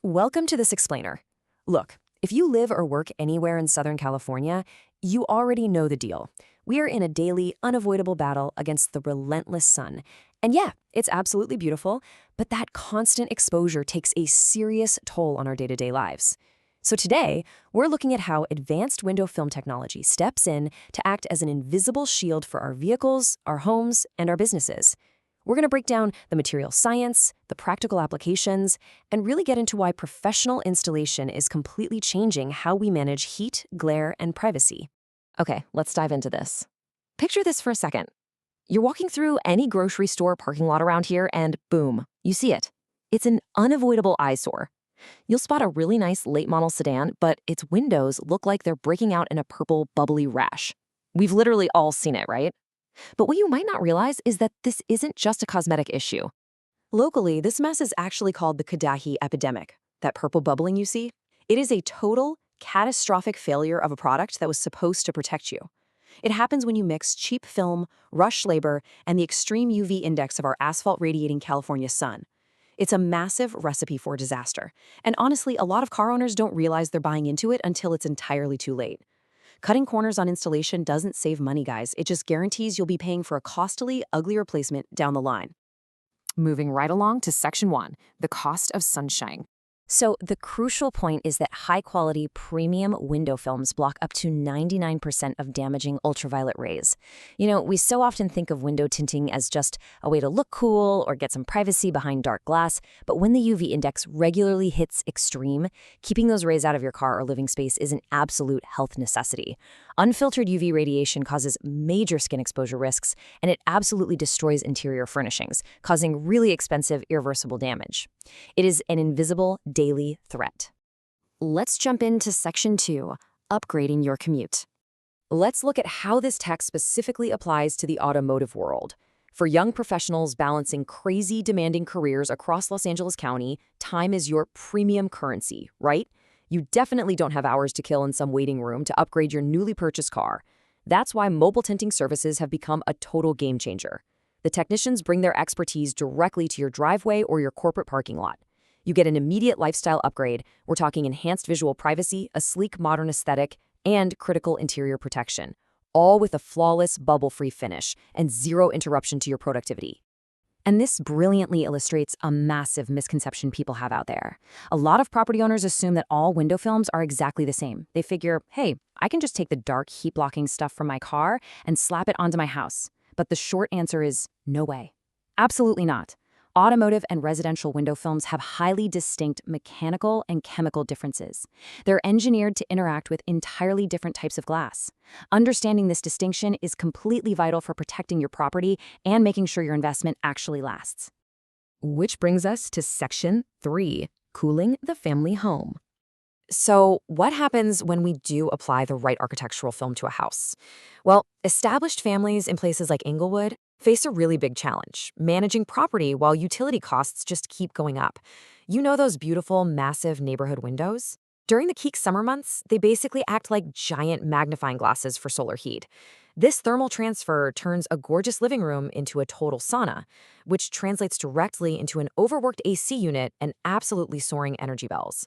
Welcome to this explainer. Look, if you live or work anywhere in Southern California, you already know the deal. We are in a daily, unavoidable battle against the relentless sun. And yeah, it's absolutely beautiful, but that constant exposure takes a serious toll on our day-to-day lives. So today, we're looking at how advanced window film technology steps in to act as an invisible shield for our vehicles, our homes, and our businesses. We're going to break down the material science, the practical applications, and really get into why professional installation is completely changing how we manage heat, glare, and privacy. Okay, let's dive into this. Picture this for a second. You're walking through any grocery store parking lot around here and boom, you see it. It's an unavoidable eyesore. You'll spot a really nice late model sedan, but its windows look like they're breaking out in a purple, bubbly rash. We've literally all seen it, right? But what you might not realize is that this isn't just a cosmetic issue. Locally, this mess is actually called the Kadahi epidemic. That purple bubbling you see? It is a total, catastrophic failure of a product that was supposed to protect you. It happens when you mix cheap film, rush labor, and the extreme UV index of our asphalt-radiating California sun. It's a massive recipe for disaster. And honestly, a lot of car owners don't realize they're buying into it until it's entirely too late. Cutting corners on installation doesn't save money, guys. It just guarantees you'll be paying for a costly, ugly replacement down the line. Moving right along to Section 1, the cost of sunshine. So the crucial point is that high-quality premium window films block up to 99% of damaging ultraviolet rays. You know, we so often think of window tinting as just a way to look cool or get some privacy behind dark glass, but when the UV index regularly hits extreme, keeping those rays out of your car or living space is an absolute health necessity. Unfiltered UV radiation causes major skin exposure risks, and it absolutely destroys interior furnishings, causing really expensive, irreversible damage. It is an invisible, daily threat. Let's jump into Section 2, upgrading your commute. Let's look at how this tech specifically applies to the automotive world. For young professionals balancing crazy demanding careers across Los Angeles County, time is your premium currency, right? You definitely don't have hours to kill in some waiting room to upgrade your newly purchased car. That's why mobile tinting services have become a total game changer. The technicians bring their expertise directly to your driveway or your corporate parking lot. You get an immediate lifestyle upgrade. We're talking enhanced visual privacy, a sleek modern aesthetic, and critical interior protection, all with a flawless bubble-free finish and zero interruption to your productivity. And this brilliantly illustrates a massive misconception people have out there. A lot of property owners assume that all window films are exactly the same. They figure, hey, I can just take the dark heat-blocking stuff from my car and slap it onto my house. But the short answer is no way. Absolutely not. Automotive and residential window films have highly distinct mechanical and chemical differences. They're engineered to interact with entirely different types of glass. Understanding this distinction is completely vital for protecting your property and making sure your investment actually lasts. Which brings us to Section 3, cooling the family home. So what happens when we do apply the right architectural film to a house? Well, established families in places like Inglewood face a really big challenge, managing property while utility costs just keep going up. You know those beautiful, massive neighborhood windows? During the peak summer months, they basically act like giant magnifying glasses for solar heat. This thermal transfer turns a gorgeous living room into a total sauna, which translates directly into an overworked AC unit and absolutely soaring energy bills.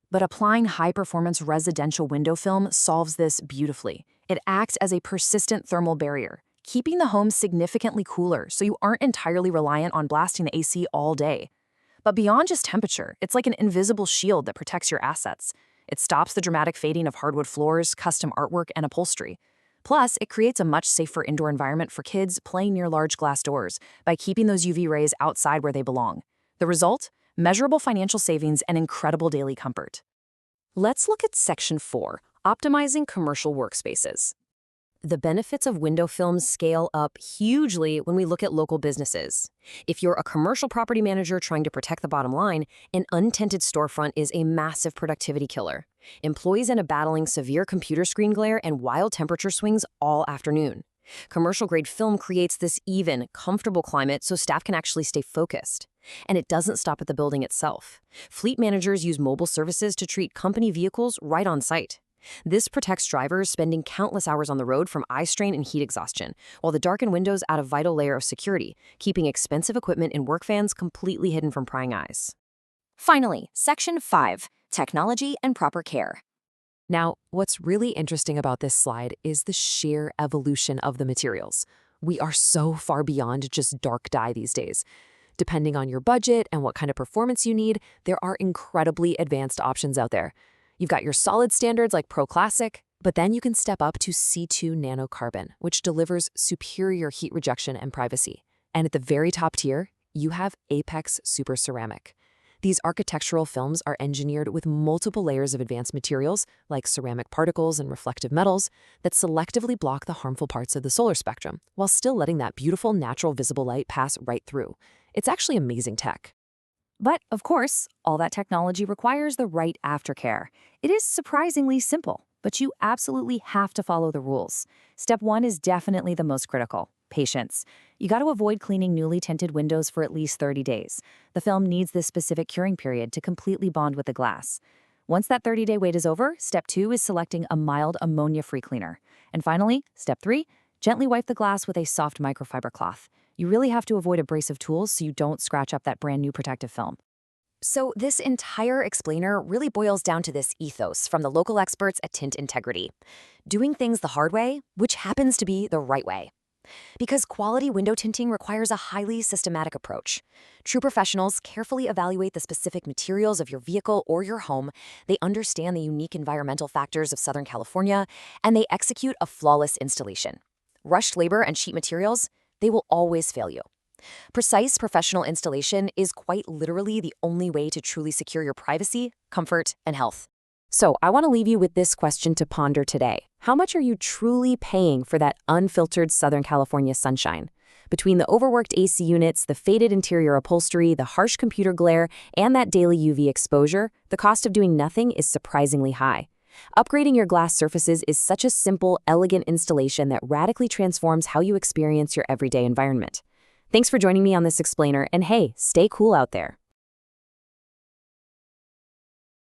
But applying high-performance residential window film solves this beautifully. It acts as a persistent thermal barrier, keeping the home significantly cooler so you aren't entirely reliant on blasting the AC all day. But beyond just temperature, it's like an invisible shield that protects your assets. It stops the dramatic fading of hardwood floors, custom artwork, and upholstery. Plus, it creates a much safer indoor environment for kids playing near large glass doors by keeping those UV rays outside where they belong. The result? Measurable financial savings and incredible daily comfort. Let's look at Section 4, optimizing commercial workspaces. The benefits of window films scale up hugely when we look at local businesses. If you're a commercial property manager trying to protect the bottom line, an untented storefront is a massive productivity killer. Employees end up battling severe computer screen glare and wild temperature swings all afternoon. Commercial-grade film creates this even, comfortable climate so staff can actually stay focused. And it doesn't stop at the building itself. Fleet managers use mobile services to treat company vehicles right on site. This protects drivers spending countless hours on the road from eye strain and heat exhaustion, while the darkened windows add a vital layer of security, keeping expensive equipment in work vans completely hidden from prying eyes. Finally, Section 5, Technology and Proper Care. Now, what's really interesting about this slide is the sheer evolution of the materials. We are so far beyond just dark dye these days. Depending on your budget and what kind of performance you need, there are incredibly advanced options out there. You've got your solid standards like Pro Classic, but then you can step up to C2 nano-carbon, which delivers superior heat rejection and privacy. And at the very top tier, you have Apex Super Ceramic. These architectural films are engineered with multiple layers of advanced materials, like ceramic particles and reflective metals, that selectively block the harmful parts of the solar spectrum, while still letting that beautiful natural visible light pass right through. It's actually amazing tech. But, of course, all that technology requires the right aftercare. It is surprisingly simple, but you absolutely have to follow the rules. Step 1 is definitely the most critical: patience. You got to avoid cleaning newly tinted windows for at least 30 days. The film needs this specific curing period to completely bond with the glass. Once that 30-day wait is over, step 2 is selecting a mild ammonia-free cleaner. And finally, step 3, gently wipe the glass with a soft microfiber cloth. You really have to avoid abrasive tools so you don't scratch up that brand new protective film. So this entire explainer really boils down to this ethos from the local experts at Tint Integrity: doing things the hard way, which happens to be the right way. Because quality window tinting requires a highly systematic approach. True professionals carefully evaluate the specific materials of your vehicle or your home, they understand the unique environmental factors of Southern California, and they execute a flawless installation. Rushed labor and cheap materials, they will always fail you. Precise professional installation is quite literally the only way to truly secure your privacy, comfort, and health. So I want to leave you with this question to ponder today. How much are you truly paying for that unfiltered Southern California sunshine? Between the overworked AC units, the faded interior upholstery, the harsh computer glare, and that daily UV exposure, the cost of doing nothing is surprisingly high. Upgrading your glass surfaces is such a simple, elegant installation that radically transforms how you experience your everyday environment. Thanks for joining me on this explainer, and hey, stay cool out there.